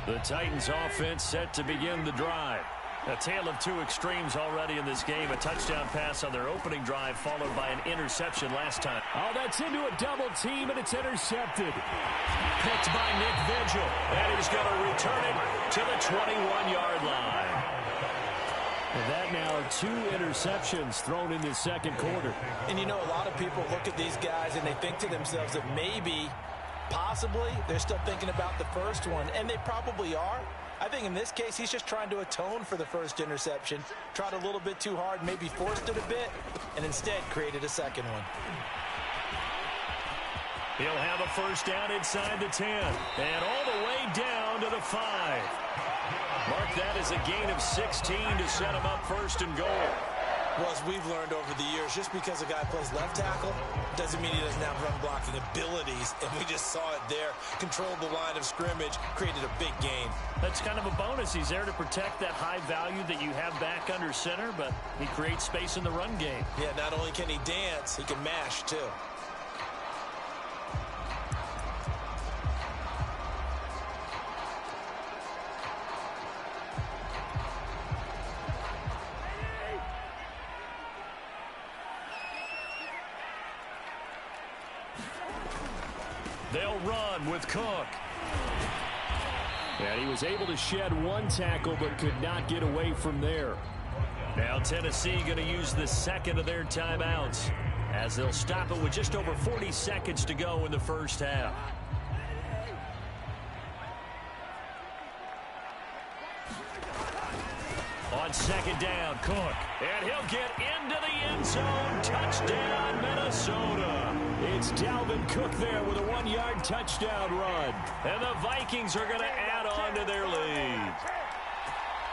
The Titans offense set to begin the drive. A tale of two extremes already in this game. A touchdown pass on their opening drive followed by an interception last time. Oh, that's into a double team, and it's intercepted. Picked by Nick Vigil. And he's going to return it to the 21-yard line. And that now 2 interceptions thrown in the second quarter. And you know, a lot of people look at these guys and they think to themselves that maybe, possibly, they're still thinking about the first one. And they probably are. I think in this case, he's just trying to atone for the first interception. Tried a little bit too hard, maybe forced it a bit, and instead created a second one. He'll have a first down inside the 10. And all the way down to the 5. Mark that as a gain of 16 to set him up first and goal. Well, as we've learned over the years, just because a guy plays left tackle doesn't mean he doesn't have run blocking abilities. And we just saw it there. Controlled the line of scrimmage, created a big gain. That's kind of a bonus. He's there to protect that high value that you have back under center, but he creates space in the run game. Yeah, not only can he dance, he can mash too. They'll run with Cook. And he was able to shed 1 tackle but could not get away from there. Now Tennessee going to use the second of their timeouts as they'll stop it with just over 40 seconds to go in the first half. On second down, Cook. And he'll get into the end zone. Touchdown, Minnesota. It's Dalvin Cook there with a 1-yard touchdown run. And the Vikings are going to add on to their lead.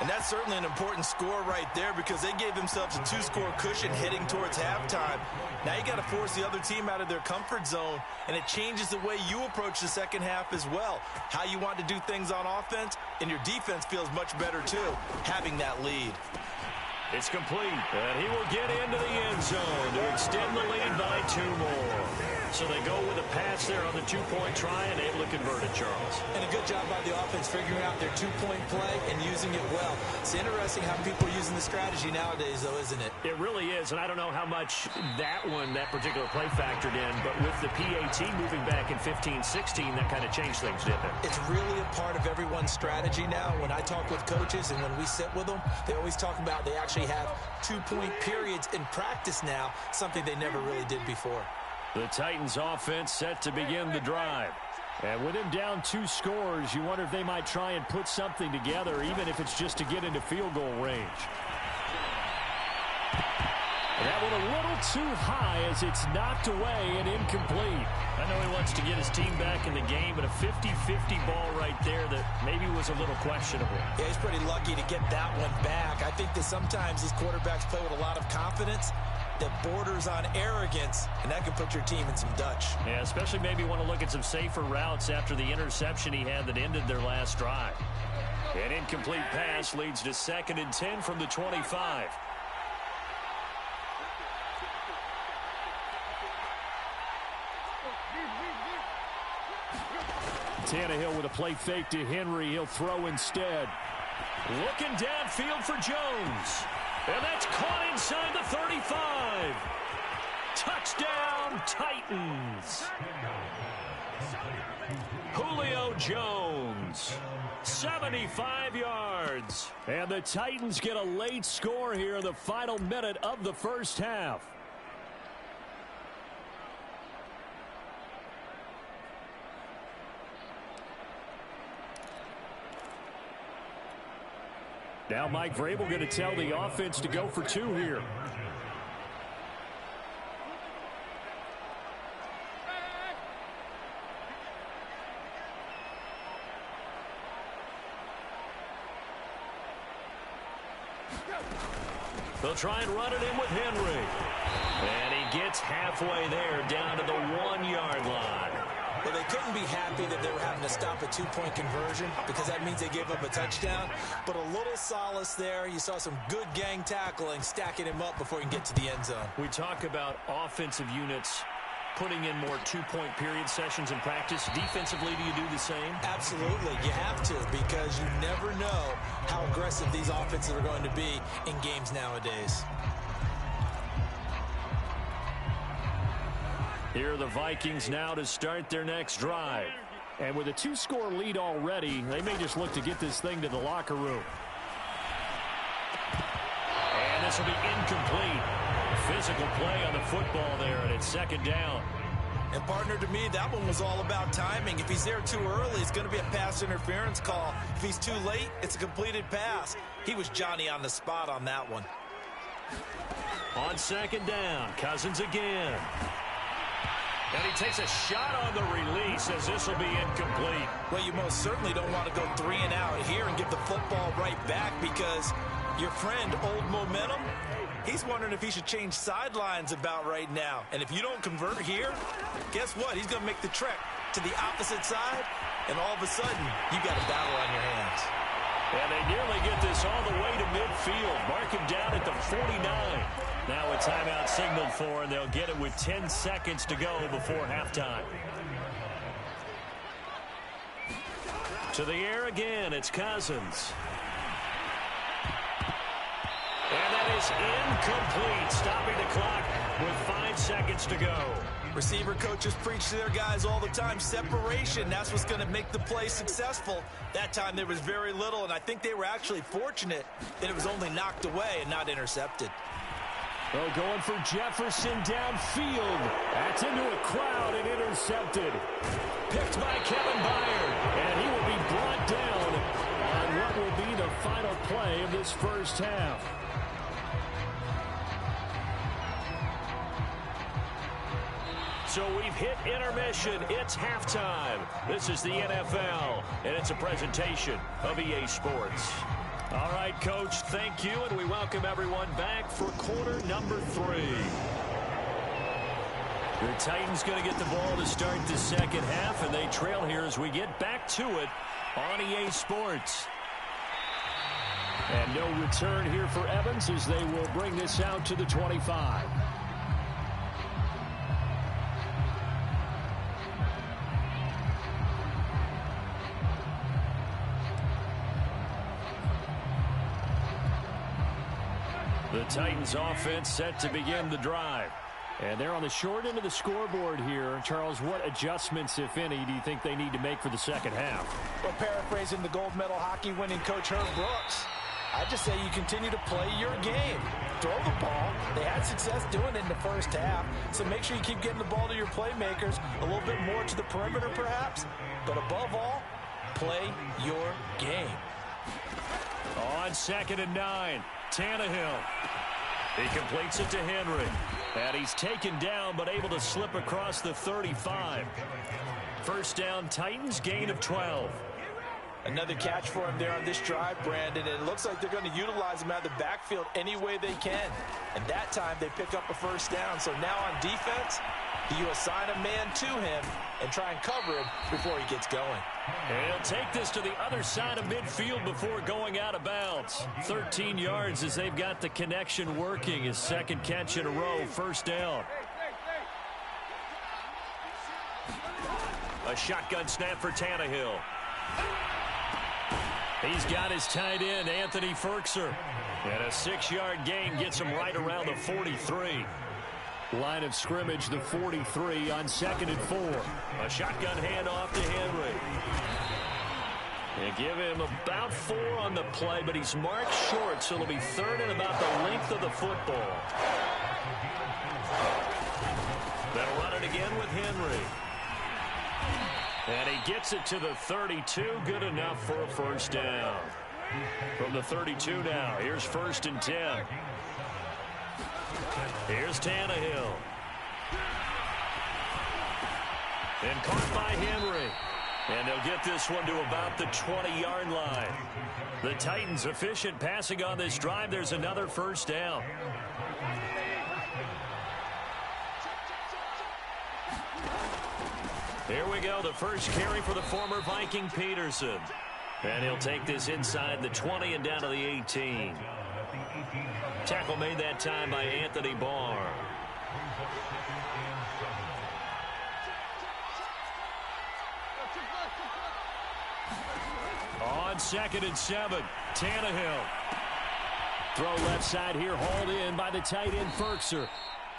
And that's certainly an important score right there because they gave themselves a 2-score cushion heading towards halftime. Now you got to force the other team out of their comfort zone, and it changes the way you approach the second half as well. How you want to do things on offense, and your defense feels much better too, having that lead. It's complete, and he will get into the end zone to extend the lead by 2 more. So they go with a pass there on the 2-point try and able to convert it, Charles. And a good job by the offense figuring out their 2-point play and using it well. It's interesting how people are using the strategy nowadays, though, isn't it? It really is, and I don't know how much that particular play factored in, but with the PAT moving back in 15-16, that kind of changed things, didn't it? It's really a part of everyone's strategy now. When I talk with coaches and when we sit with them, they always talk about they actually have 2-point periods in practice now, something they never really did before. The Titans offense set to begin the drive. And with him down 2 scores, you wonder if they might try and put something together, even if it's just to get into field goal range. That one a little too high as it's knocked away and incomplete. I know he wants to get his team back in the game, but a 50-50 ball right there that maybe was a little questionable. Yeah, he's pretty lucky to get that one back. I think that sometimes these quarterbacks play with a lot of confidence that borders on arrogance, and that can put your team in some Dutch. Yeah, especially maybe want to look at some safer routes after the interception he had that ended their last drive. An incomplete pass leads to 2nd and 10 from the 25. Tannehill with a play fake to Henry. He'll throw instead. Looking downfield for Jones. And that's caught inside the 35. Touchdown, Titans. Julio Jones, 75 yards. And the Titans get a late score here in the final minute of the first half. Now Mike Vrabel going to tell the offense to go for 2 here. They'll try and run it in with Henry. And he gets halfway there down to the 1-yard line. Well, they couldn't be happy that they were having to stop a 2-point conversion because that means they gave up a touchdown. But a little solace there. You saw some good gang tackling, stacking him up before he can get to the end zone. We talk about offensive units putting in more two-point period sessions in practice. Defensively, do you do the same? Absolutely. You have to, because you never know how aggressive these offenses are going to be in games nowadays. Here are the Vikings now to start their next drive. And with a 2-score lead already, they may just look to get this thing to the locker room. And this will be incomplete. Physical play on the football there, and it's second down. And, partner, to me, that one was all about timing. If he's there too early, it's going to be a pass interference call. If he's too late, it's a completed pass. He was Johnny on the spot on that one. On second down, Cousins again. And he takes a shot on the release as this will be incomplete. Well, you most certainly don't want to go 3 and out here and give the football right back, because your friend, Old Momentum, he's wondering if he should change sidelines about right now. And if you don't convert here, guess what? He's going to make the trek to the opposite side, and all of a sudden, you got a battle on your hands. And they nearly get this all the way to midfield. Mark him down at the 49. Now a timeout signaled for, and they'll get it with 10 seconds to go before halftime. To the air again, it's Cousins. And that is incomplete, stopping the clock with 5 seconds to go. Receiver coaches preach to their guys all the time, separation. That's what's going to make the play successful. That time there was very little, and I think they were actually fortunate that it was only knocked away and not intercepted. Oh, going for Jefferson downfield. That's into a crowd and intercepted. Picked by Kevin Byard, and he will be brought down on what will be the final play of this first half. So we've hit intermission. It's halftime. This is the NFL, and it's a presentation of EA Sports. All right, Coach, thank you, and we welcome everyone back for quarter number 3. The Titans going to get the ball to start the second half, and they trail here as we get back to it on EA Sports. And no return here for Evans as they will bring this out to the 25. The Titans offense set to begin the drive. And they're on the short end of the scoreboard here. Charles, what adjustments, if any, do you think they need to make for the second half? Well, paraphrasing the gold medal hockey winning coach Herb Brooks, I just say you continue to play your game. Throw the ball. They had success doing it in the first half, so make sure you keep getting the ball to your playmakers, a little bit more to the perimeter perhaps, but above all, play your game. On 2nd and 9, Tannehill. He completes it to Henry. And he's taken down but able to slip across the 35. First down, Titans, gain of 12. Another catch for him there on this drive, Brandon, and it looks like they're going to utilize him out of the backfield any way they can. And that time they pick up a first down. So now on defense, do you assign a man to him and try and cover him before he gets going? And he'll take this to the other side of midfield before going out of bounds. 13 yards as they've got the connection working. His second catch in a row, first down. A shotgun snap for Tannehill. He's got his tight end, Anthony Ferkser. And a 6-yard gain gets him right around the 43. Line of scrimmage, the 43 on 2nd and 4. A shotgun handoff to Henry. They give him about 4 on the play, but he's marked short, so it'll be 3rd and about the length of the football. They'll run it again with Henry. And he gets it to the 32. Good enough for a first down. From the 32 now, here's 1st and 10. Here's Tannehill. And caught by Henry. And they'll get this one to about the 20-yard line. The Titans efficient passing on this drive. There's another first down. Here we go, the first carry for the former Viking Peterson. And he'll take this inside the 20 and down to the 18. Tackle made that time by Anthony Barr. On 2nd and 7, Tannehill. Throw left side here, hauled in by the tight end, Ferkser.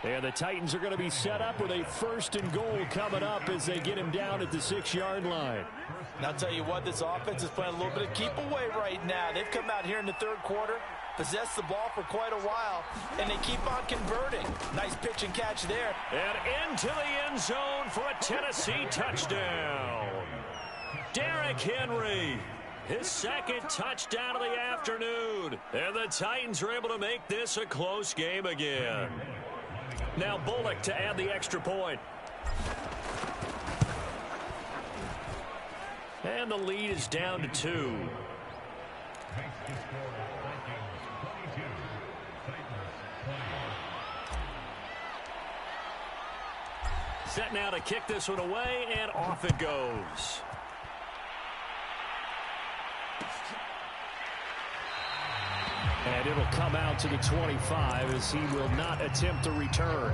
And the Titans are going to be set up with a 1st and goal coming up as they get him down at the 6-yard line. And I'll tell you what, this offense is playing a little bit of keep away right now. They've come out here in the 3rd quarter, possessed the ball for quite a while, and they keep on converting. Nice pitch and catch there. And into the end zone for a Tennessee touchdown. Derrick Henry, his 2nd touchdown of the afternoon. And the Titans are able to make this a close game again. Now Bullock to add the extra point. And the lead is down to 2. Set now to kick this one away, and off it goes. And it'll come out to the 25 as he will not attempt to return.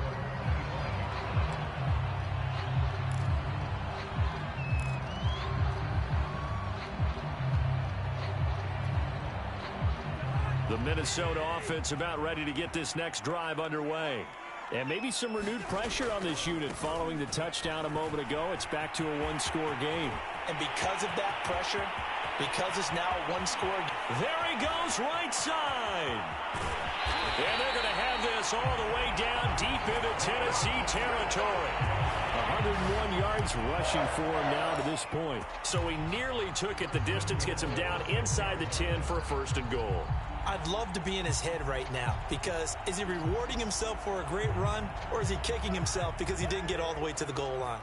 The Minnesota offense about ready to get this next drive underway. And maybe some renewed pressure on this unit following the touchdown a moment ago. It's back to a 1-score game. And because of that pressure, because it's now a 1-score. There he goes, right side. And they're going to have this all the way down deep into Tennessee territory. 101 yards rushing for him now to this point. So he nearly took it the distance, gets him down inside the 10 for a 1st and goal. I'd love to be in his head right now, because is he rewarding himself for a great run, or is he kicking himself because he didn't get all the way to the goal line?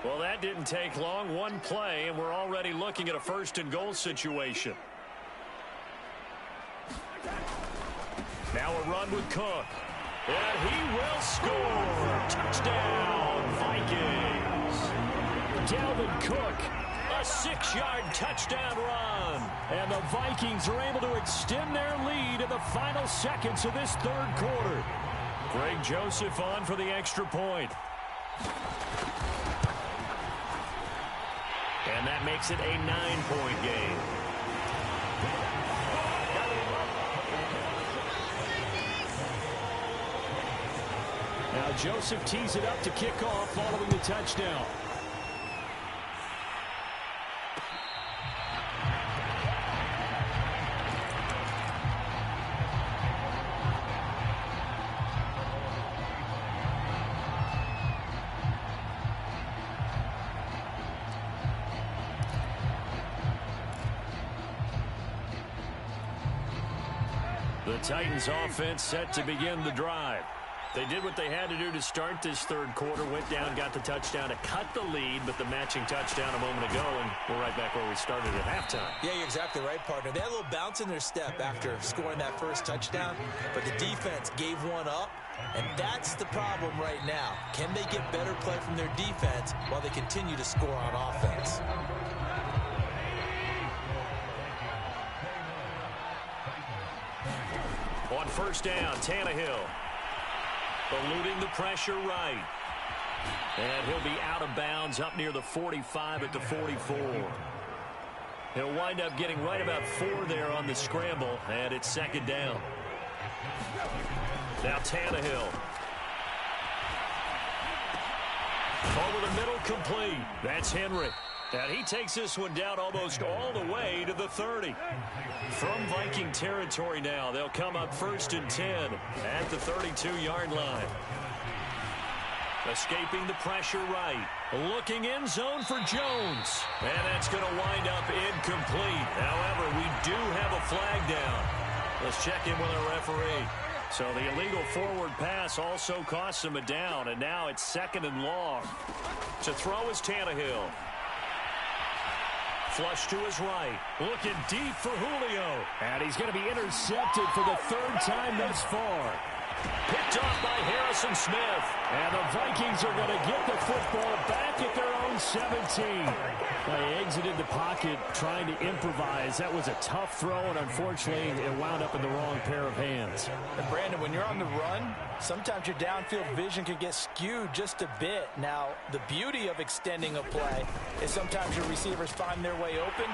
Well, that didn't take long. One play, and we're already looking at a 1st and goal situation. Now a run with Cook. And he will score. Touchdown, Vikings. Dalvin Cook. A 6-yard touchdown run. And the Vikings are able to extend their lead in the final seconds of this 3rd quarter. Greg Joseph on for the extra point. And that makes it a 9-point game. Now Joseph tees it up to kick off following the touchdown. The Titans offense set to begin the drive. They did what they had to do to start this 3rd quarter, went down, got the touchdown to cut the lead, but the matching touchdown a moment ago, and we're right back where we started at halftime. Yeah, you're exactly right, partner. They had a little bounce in their step after scoring that 1st touchdown, but the defense gave one up, and that's the problem right now. Can they get better play from their defense while they continue to score on offense? On 1st down, Tannehill. Eluding the pressure right. And he'll be out of bounds up near the 45 at the 44. He'll wind up getting right about 4 there on the scramble, and it's 2nd down. Now Tannehill. Over the middle, complete. That's Henry. And he takes this one down almost all the way to the 30. From Viking territory now, they'll come up 1st and 10 at the 32-yard line. Escaping the pressure right. Looking end zone for Jones. And that's going to wind up incomplete. However, we do have a flag down. Let's check in with our referee. So the illegal forward pass also costs him a down, and now it's 2nd and long. To throw is Tannehill. Flush to his right. Looking deep for Julio. And he's going to be intercepted for the 3rd time thus far. Picked off by Harrison Smith. And the Vikings are going to get the football back at their own and 17. They exited the pocket trying to improvise. That was a tough throw, and unfortunately, it wound up in the wrong pair of hands. And Brandon, when you're on the run, sometimes your downfield vision can get skewed just a bit. Now, the beauty of extending a play is sometimes your receivers find their way open,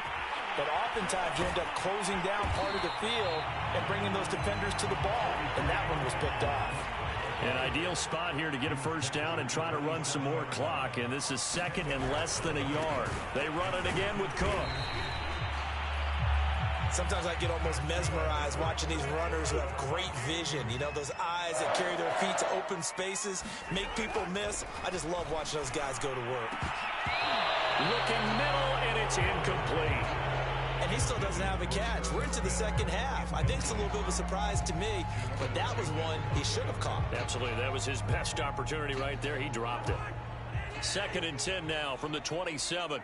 but oftentimes you end up closing down part of the field and bringing those defenders to the ball, and that one was picked off. An ideal spot here to get a first down and try to run some more clock, and this is second and less than a yard. They run it again with Cook. Sometimes I get almost mesmerized watching these runners who have great vision. You know, those eyes that carry their feet to open spaces, make people miss. I just love watching those guys go to work. Looking middle, and it's incomplete. And he still doesn't have a catch. We're into the second half. I think it's a little bit of a surprise to me, but that was one he should have caught. Absolutely. That was his best opportunity right there. He dropped it. 2nd and 10 now from the 27.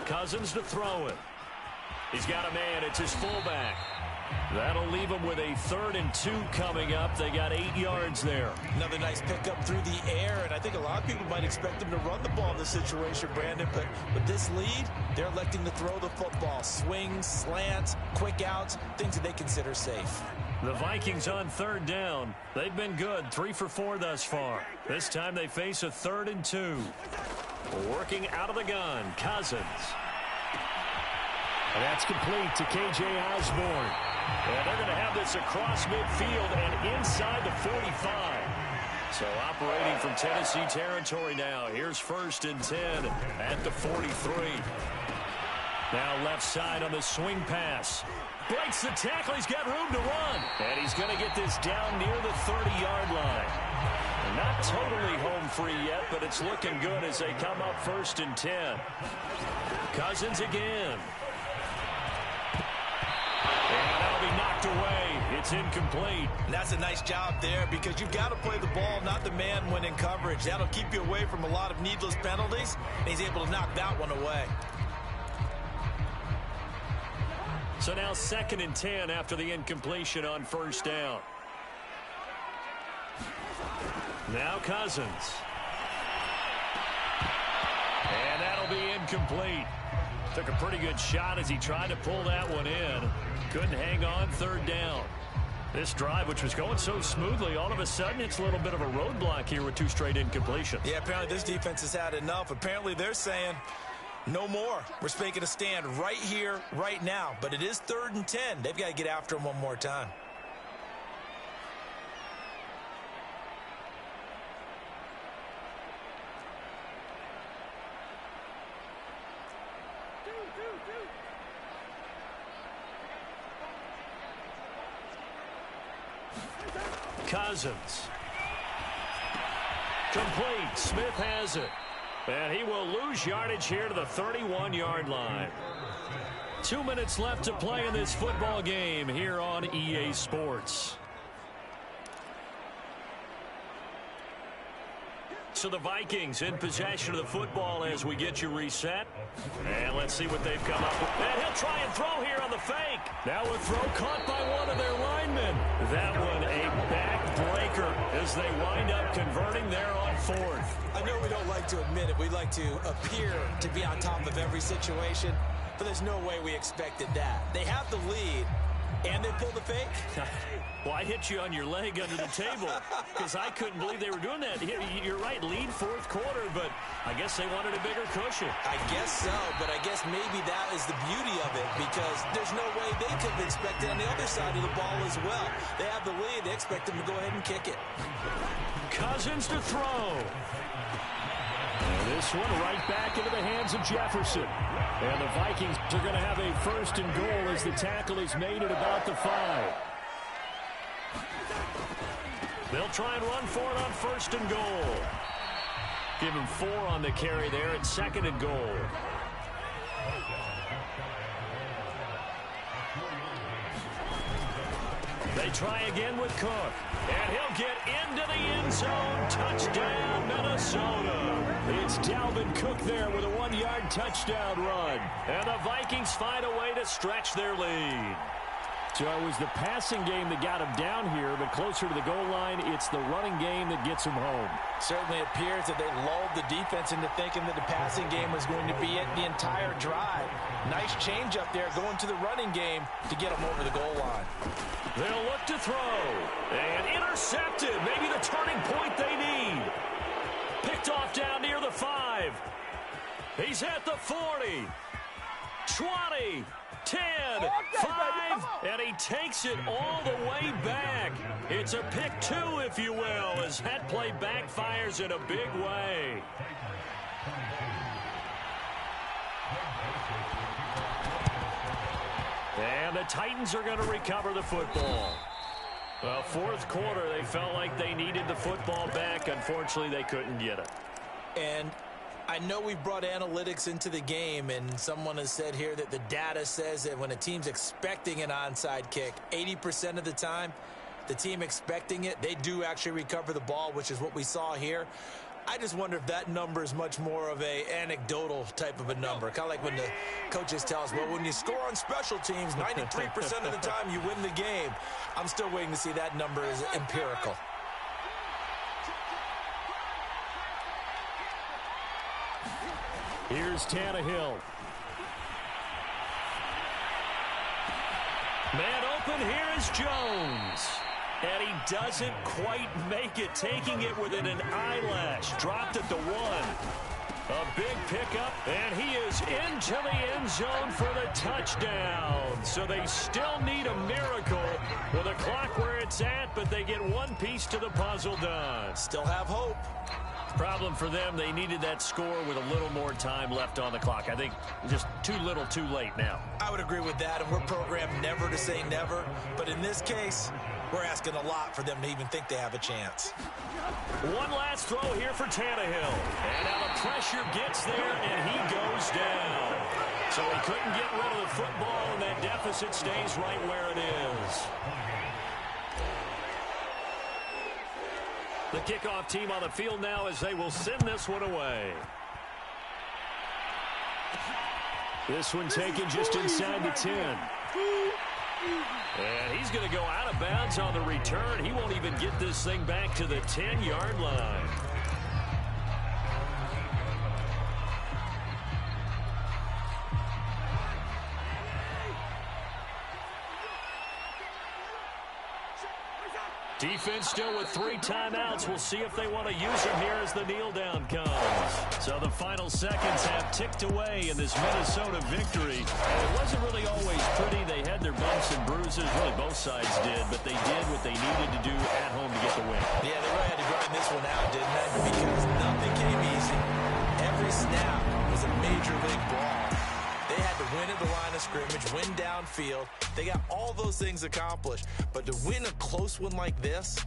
Cousins to throw it. He's got a man. It's his fullback. That'll leave him with a 3rd and 2 coming up. They got 8 yards there. Another nice pickup through the air, and I think a lot of people might expect him to run the ball in this situation, Brandon, but with this lead, they're electing to throw the football. Swings, slants, quick outs, things that they consider safe. The Vikings on 3rd down. They've been good, 3 for 4 thus far. This time they face a 3rd and 2. Working out of the gun, Cousins. And that's complete to K.J. Osborne. And they're going to have this across midfield and inside the 45. So operating from Tennessee territory now. Here's 1st and 10 at the 43. Now left side on the swing pass. Breaks the tackle. He's got room to run. And he's going to get this down near the 30-yard line. Not totally home free yet, but it's looking good as they come up 1st and 10. Cousins again. And that'll be knocked away. It's incomplete. And that's a nice job there because you've got to play the ball, not the man when in coverage. That'll keep you away from a lot of needless penalties, and he's able to knock that one away. So now 2nd and 10 after the incompletion on 1st down. Now Cousins. And that'll be incomplete. Took a pretty good shot as he tried to pull that one in. Couldn't hang on 3rd down. This drive, which was going so smoothly, all of a sudden it's a little bit of a roadblock here with 2 straight incompletions. Yeah, apparently this defense has had enough. Apparently they're saying no more. We're making a stand right here, right now. But it is 3rd and 10. They've got to get after him one more time. Cousins. Complete. Smith has it. And he will lose yardage here to the 31-yard line. 2 minutes left to play in this football game here on EA Sports. So the Vikings in possession of the football as we get you reset. And let's see what they've come up with. And he'll try and throw here on the fake. Now a throw caught by one of their linemen. That one a backbreaker as they wind up converting there on 4th. I know we don't like to admit it. We like to appear to be on top of every situation, but there's no way we expected that. They have the lead, and they pull the fake. Well, I hit you on your leg under the table because I couldn't believe they were doing that. You're right, lead 4th quarter, but I guess they wanted a bigger cushion. I guess so, but I guess maybe that is the beauty of it because there's no way they could have expected on the other side of the ball as well. They have the lead. They expect them to go ahead and kick it. Cousins to throw. And this one right back into the hands of Jefferson. And the Vikings are going to have a 1st and goal as the tackle is made at about the 5. They'll try and run for it on 1st and goal. Give him 4 on the carry there at 2nd and goal. They try again with Cook. And he'll get into the end zone. Touchdown, Minnesota. It's Dalvin Cook there with a 1-yard touchdown run. And the Vikings find a way to stretch their lead. So it was the passing game that got him down here, but closer to the goal line, it's the running game that gets him home. Certainly appears that they lulled the defense into thinking that the passing game was going to be it the entire drive. Nice change up there going to the running game to get them over the goal line. They'll look to throw. And intercepted. Maybe the turning point they need. Picked off down near the 5. He's at the 40. 20. 10, 5, and he takes it all the way back. It's a pick 2, if you will, as that play backfires in a big way. And the Titans are going to recover the football. Well, fourth quarter, they felt like they needed the football back. Unfortunately, they couldn't get it. And I know we've brought analytics into the game, and someone has said here that the data says that when a team's expecting an onside kick, 80% of the time, the team expecting it, they do actually recover the ball, which is what we saw here. I just wonder if that number is much more of a anecdotal type of a number. Kind of like when the coaches tell us, well, when you score on special teams, 93% of the time you win the game. I'm still waiting to see that number is empirical. Here's Tannehill. Man open, here is Jones. And he doesn't quite make it, taking it within an eyelash. Dropped at the 1. A big pickup, and he is into the end zone for the touchdown. So they still need a miracle with a clock where it's at, but they get one piece to the puzzle done. Still have hope. Problem for them, they needed that score with a little more time left on the clock. I think just too little, too late now. I would agree with that, and we're programmed never to say never. But in this case, we're asking a lot for them to even think they have a chance. One last throw here for Tannehill. And now the pressure gets there, and he goes down. So he couldn't get rid of the football, and that deficit stays right where it is. The kickoff team on the field now as they will send this one away. This one taken just inside the 10. And he's going to go out of bounds on the return. He won't even get this thing back to the 10-yard line. Defense still with 3 timeouts. We'll see if they want to use them here as the kneel down comes. So the final seconds have ticked away in this Minnesota victory. And it wasn't really always pretty. They had their bumps and bruises. Really, both sides did. But they did what they needed to do at home to get the win. Yeah, they really had to grind this one out, didn't they? Because nothing came easy. Every snap was a major league ball. They had to win at the line of scrimmage, win downfield. They got all those things accomplished. But to win a close one like this,